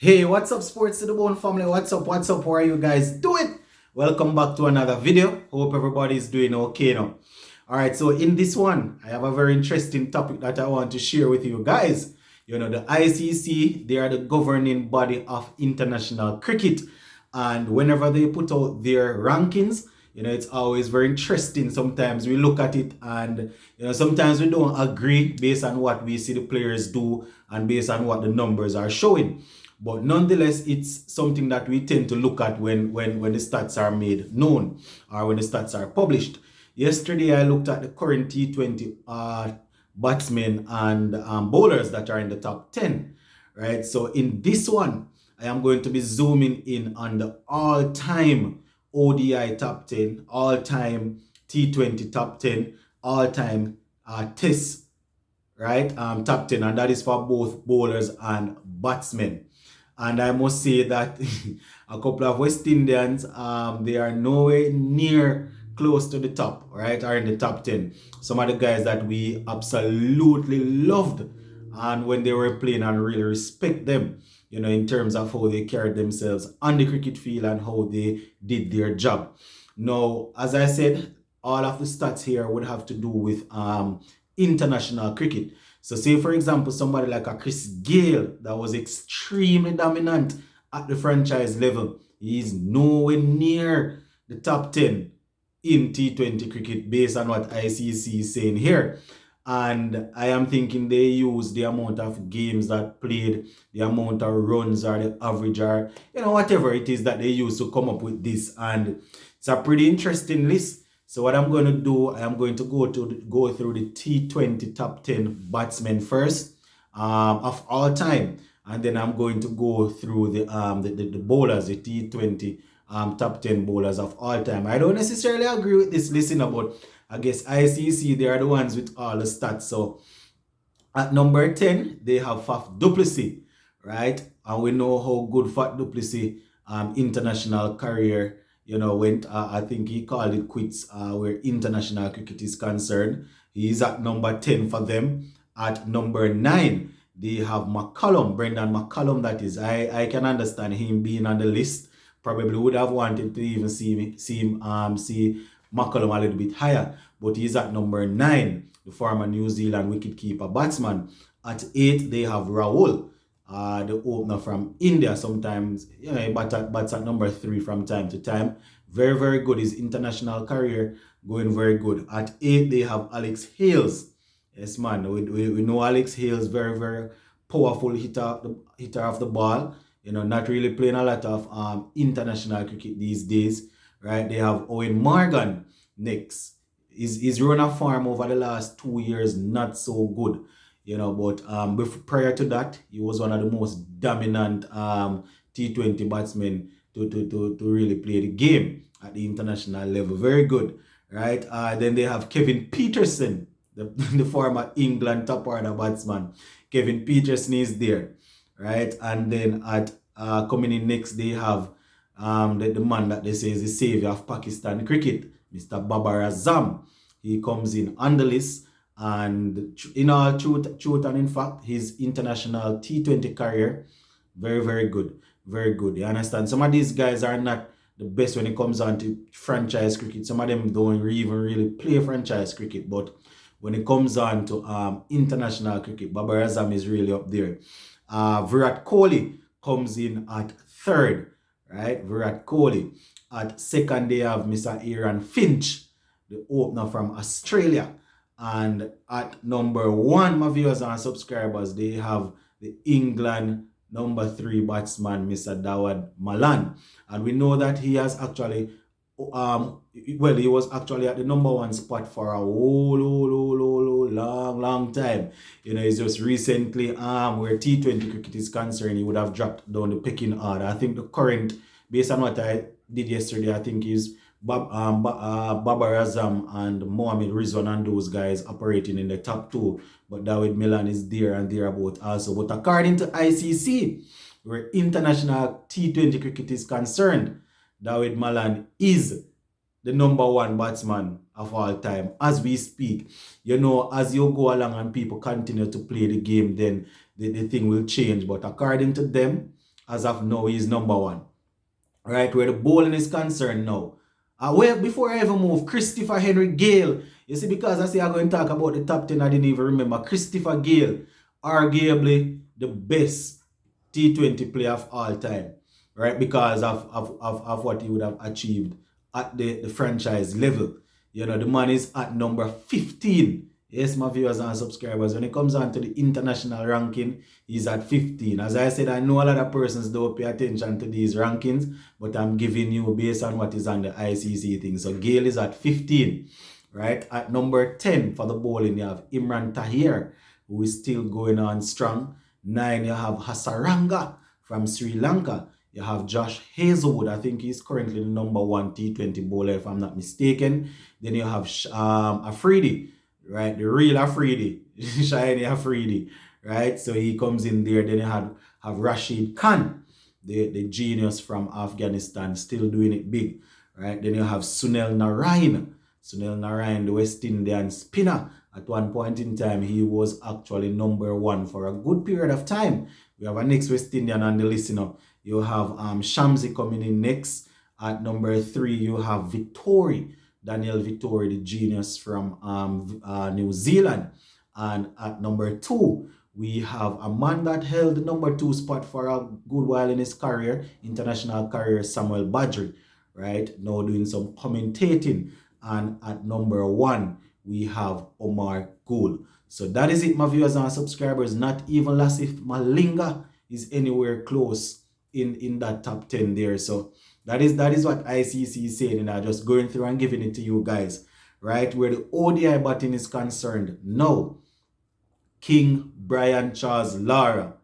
Hey, what's up, Sports to the Bone family? What's up? What's up? How are you guys doing? Welcome back to another video. Hope everybody is doing okay now. All right, so in this one, I have a very interesting topic that I want to share with you guys. You know, the ICC, they are the governing body of international cricket. And whenever they put out their rankings, it's always very interesting. Sometimes we look at it and, sometimes we don't agree based on what we see the players do and based on what the numbers are showing. But nonetheless, it's something that we tend to look at when the stats are made known or when the stats are published. Yesterday, I looked at the current T20 batsmen and bowlers that are in the top 10, right? So in this one, I am going to be zooming in on the all-time ODI top 10, all-time T20 top 10, all-time test, right? Top 10, and that is for both bowlers and batsmen. And I must say that a couple of West Indians, they are nowhere near close to the top, right? Or in the top 10. Some of the guys that we absolutely loved and when they were playing and really respect them, in terms of how they carried themselves on the cricket field and how they did their job. Now, as I said, all of the stats here would have to do with international cricket. So say, for example, somebody like a Chris Gayle that was extremely dominant at the franchise level. He's nowhere near the top 10 in T20 cricket based on what ICC is saying here. And I am thinking they use the amount of games that played, the amount of runs or the average or, whatever it is that they use to come up with this. And it's a pretty interesting list. So what I'm going to do, I am going to go through the T20 top 10 batsmen first of all time. And then I'm going to go through the bowlers, the T20 top 10 bowlers of all time. I don't necessarily agree with this listener, but I guess ICC, they are the ones with all the stats. So at number 10, they have Faf du Plessis, right? And we know how good Faf du Plessis international career, went, I think he called it quits where international cricket is concerned. He is at number 10 for them. At number 9, they have McCullum, Brendan McCullum, that is. I can understand him being on the list. Probably would have wanted to even see McCullum a little bit higher, but he's at number 9, the former New Zealand wicketkeeper batsman. At 8, they have Rahul, the opener from India. Sometimes, he bats at number 3 from time to time. Very, very good. His international career going very good. At 8, they have Alex Hales. Yes, man. We know Alex Hales, very, very powerful hitter of the ball. Not really playing a lot of international cricket these days, right? They have Owen Morgan next. His run of form over the last 2 years not so good, but prior to that, he was one of the most dominant T20 batsmen to really play the game at the international level. Very good, right? Then they have Kevin Peterson, the former England top order batsman. Kevin Peterson is there, right? And then at coming in next, they have the man that they say is the savior of Pakistan cricket, Mr. Babar Azam. He comes in on the list, and in all truth and in fact, his international T20 career, very, very good. Very good. You understand? Some of these guys are not the best when it comes on to franchise cricket. Some of them don't even really play franchise cricket, but when it comes on to international cricket, Babar Azam is really up there. Virat Kohli comes in at 3rd, right? Virat Kohli. At 2nd, they have Mr. Aaron Finch, the opener from Australia. And at number 1, my viewers and subscribers, they have the England number 3 batsman, Mr. Dawid Malan. And we know that he has actually, he was actually at the number 1 spot for a long time. It's just recently, where T20 cricket is concerned, he would have dropped down the pecking order. I think the current, based on what I did yesterday, I think is Babar Azam and Mohamed Rizwan and those guys operating in the top 2. But Dawid Malan is there and thereabout also. But according to ICC, where international T20 cricket is concerned, Dawid Malan is the number 1 batsman of all time as we speak. As you go along and people continue to play the game, then the thing will change. But according to them, as of now, he's number one. Right, where the bowling is concerned now. Well, before I even move, Christopher Henry Gale. You see, because I say I'm going to talk about the top 10, I didn't even remember. Christopher Gale, arguably the best T20 player of all time, right? Because of what he would have achieved at the franchise level. You know, the man is at number 15. Yes, my viewers and subscribers, when it comes on to the international ranking, he's at 15. As I said, I know a lot of persons don't pay attention to these rankings, but I'm giving you based on what is on the ICC thing. So Gale is at 15, right? At number 10 for the bowling, you have Imran Tahir, who is still going on strong. 9, you have Hasaranga from Sri Lanka. You have Josh Hazelwood. I think he's currently the number 1 T20 bowler, if I'm not mistaken. Then you have Afridi, right? The real Afridi, Shiny Afridi, right? So he comes in there. Then you have Rashid Khan, the genius from Afghanistan, still doing it big, right? Then you have Sunil Narayan. Sunil Narayan, the West Indian spinner. At one point in time, he was actually number 1 for a good period of time. We have a next West Indian on the list, you know. You have Shamsi coming in next. At number 3, you have Vittori, Daniel Vittori, the genius from New Zealand. And at number 2, we have a man that held the number 2 spot for a good while in his career, international career, Samuel Badri, right? Now doing some commentating. And at number 1, we have Omar Gould. So that is it, my viewers and subscribers. Not even Lasith Malinga is anywhere close in that top 10 there. So that is what ICC is saying, and I'm just going through and giving it to you guys, right? Where the ODI batting is concerned. No, King Brian Charles Lara.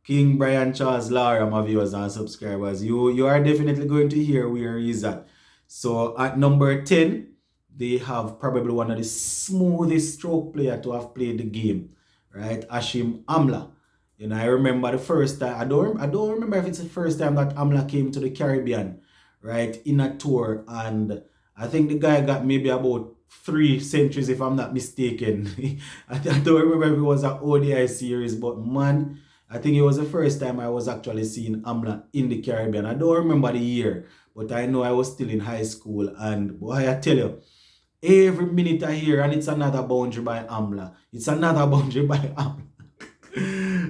King Brian Charles Lara, my viewers and subscribers. You are definitely going to hear where he's at. So at number 10, they have probably one of the smoothest stroke player to have played the game, right? Hashim Amla. You know, I remember the first time, I don't remember if it's the first time that Amla came to the Caribbean, right, in a tour, and I think the guy got maybe about 3 centuries, if I'm not mistaken. I don't remember if it was an ODI series, but man, I think it was the first time I was actually seeing Amla in the Caribbean. I don't remember the year, but I know I was still in high school, and boy, I tell you, every minute I hear, and it's another boundary by Amla. It's another boundary by Amla.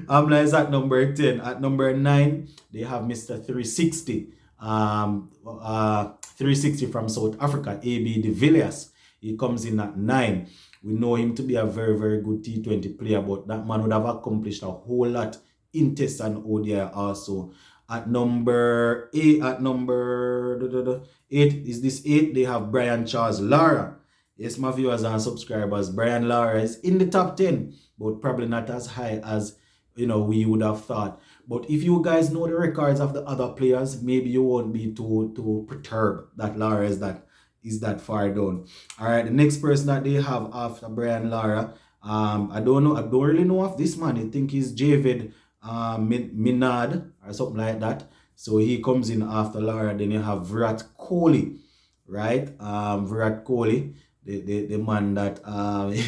Amla is at number 10. At number 9, they have Mr. 360. 360 from South Africa, AB de Villiers. He comes in at 9. We know him to be a very, very good T20 player, but that man would have accomplished a whole lot in Test and ODI also. At number 8, is this 8? They have Brian Charles Lara. Yes, my viewers and subscribers, Brian Lara is in the top 10, but probably not as high as, you know, we would have thought. But if you guys know the records of the other players, maybe you won't be too perturbed that Lara is that far down. All right, the next person that they have after Brian Lara, I don't really know of this man. I think he's Javid Minard or something like that. So he comes in after Lara. Then you have Virat Kohli, right? Virat Kohli, the man that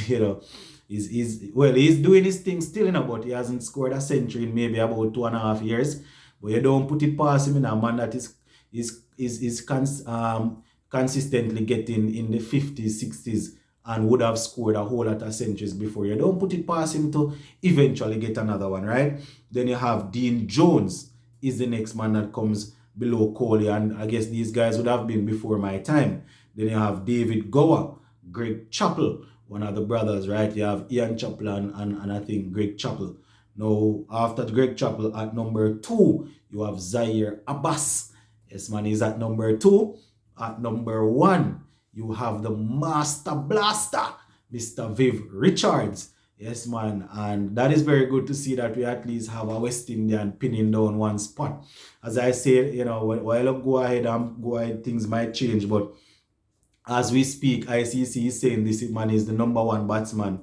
you know, he's doing his thing still, you know, but he hasn't scored a century in maybe about 2.5 years. But you don't put it past him, in a man that is consistently getting in the 50s, 60s, and would have scored a whole lot of centuries before. You don't put it past him to eventually get another one, right? Then you have Dean Jones is the next man that comes below Kohli, and I guess these guys would have been before my time. Then you have David Gower, Greg Chappell, one of the brothers, right? You have Ian Chappell and I think Greg Chappell. Now, after Greg Chappell at number 2, you have Zaire Abbas. Yes, man, he's at number 2. At number 1, you have the Master Blaster, Mr. Viv Richards. Yes, man, and that is very good to see that we at least have a West Indian pinning down one spot. As I said, you know, while I go ahead, things might change, but as we speak, ICC is saying this man is the number 1 batsman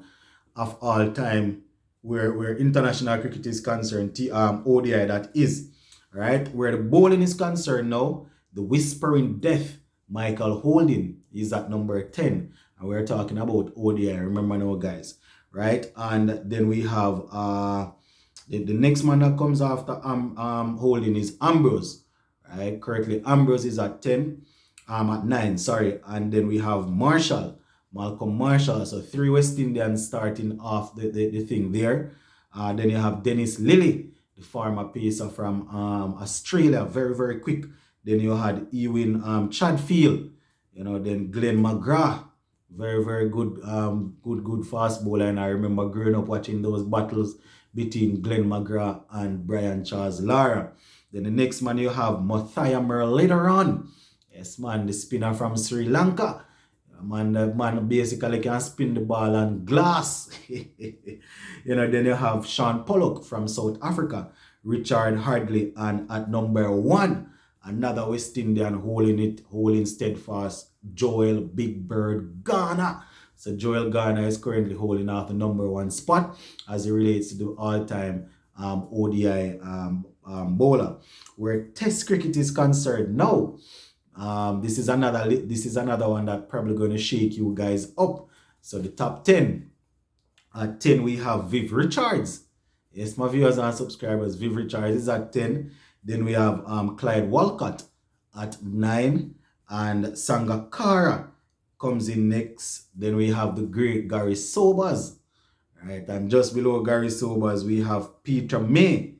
of all time where international cricket is concerned, ODI that is, right? Where the bowling is concerned now, the whispering death, Michael Holding, is at number 10. And we're talking about ODI, remember now, guys, right? And then we have The next man that comes after Holding is Ambrose, right? Correctly, Ambrose is at 10, at 9, sorry. And then we have Malcolm Marshall. So 3 West Indians starting off the thing there. Then you have Dennis Lilly, the former pacer from Australia, very, very quick. Then you had Ewan Chadfield, then Glenn McGrath, very, very good, good fast bowler. And I remember growing up watching those battles between Glenn McGrath and Brian Charles Lara. Then the next man you have Mathia Muralitharan. Yes, man, the spinner from Sri Lanka. The man basically can spin the ball on glass. Then you have Sean Pollock from South Africa, Richard Hardley, and at number 1, another West Indian holding steadfast, Joel Big Bird Garner. So Joel Garner is currently holding off the number 1 spot as it relates to the all-time ODI bowler. Where Test cricket is concerned now, this is another one that probably going to shake you guys up. So the top 10. At 10 we have Viv Richards. Yes, my viewers and subscribers, Viv Richards is at 10. Then we have Clyde Walcott at 9. And Sangakkara comes in next. Then we have the great Gary Sobers. Right, and just below Gary Sobers we have Peter May.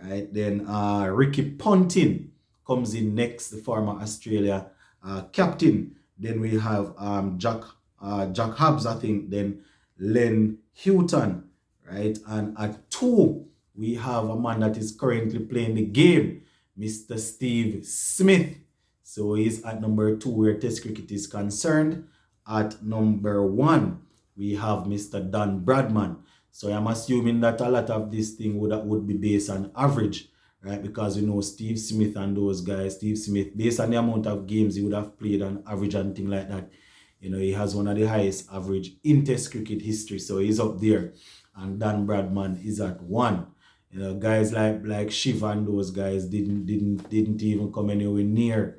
Right, then Ricky Ponting comes in next, the former Australia captain. Then we have Jack Hobbs, I think. Then Len Houghton, right? And at 2, we have a man that is currently playing the game, Mr. Steve Smith. So he's at number 2 where Test cricket is concerned. At number 1, we have Mr. Dan Bradman. So I'm assuming that a lot of this thing would be based on average, right? Because Steve Smith and those guys, Steve Smith, based on the amount of games he would have played on average and things like that, he has one of the highest average in Test cricket history. So he's up there. And Dan Bradman is at 1. Guys like Shiv and those guys didn't even come anywhere near.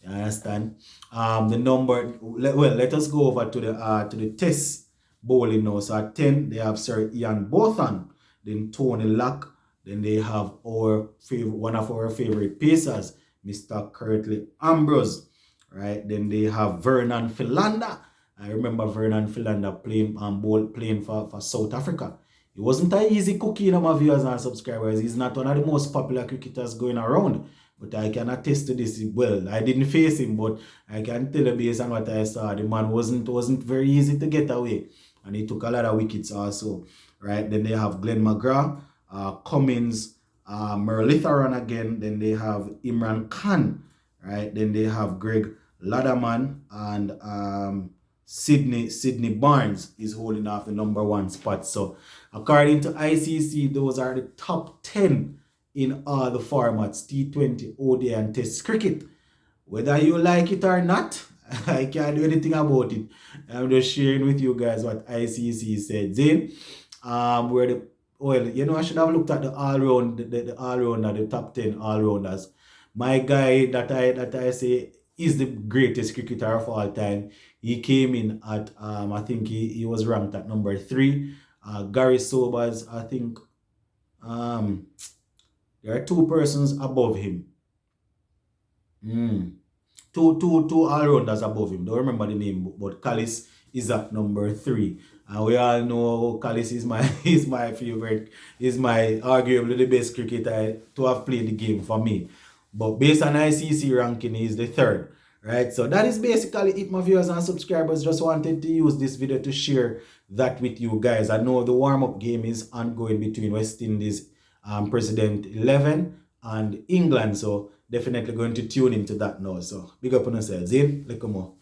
You understand? The number, well, let us go over to the Test bowling now. So at 10, they have Sir Ian Botham, then Tony Locke. Then they have one of our favorite pacers, Mr. Curtly Ambrose, right? Then they have Vernon Philander. I remember Vernon Philander playing for South Africa. It wasn't an easy cookie, my viewers and subscribers. He's not one of the most popular cricketers going around. But I can attest to this. Well, I didn't face him, but I can tell you based on what I saw, the man wasn't very easy to get away. And he took a lot of wickets also, right? Then they have Glenn McGrath, Cummins, Muralitharan again. Then they have Imran Khan, right? Then they have Greg Ladderman, and Sydney Barnes is holding off the number 1 spot. So according to ICC, those are the top 10 in all the formats, T20, ODI, and Test cricket. Whether you like it or not, I can't do anything about it. I'm just sharing with you guys what ICC said. Then, I should have looked at the all-round, the all-rounder, the top 10 all-rounders. My guy that I say is the greatest cricketer of all time. He came in at, I think he was ranked at number 3. Gary Sobers, I think, there are 2 persons above him. Two all-rounders above him. Don't remember the name, but Callis is at number 3. And we all know Callis is my favorite, is my arguably the best cricketer to have played the game for me. But based on ICC ranking, he is the 3rd. Right? So that is basically it, my viewers and subscribers. Just wanted to use this video to share that with you guys. I know the warm-up game is ongoing between West Indies President 11 and England. So definitely going to tune into that now. So big up on yourselves. Look more.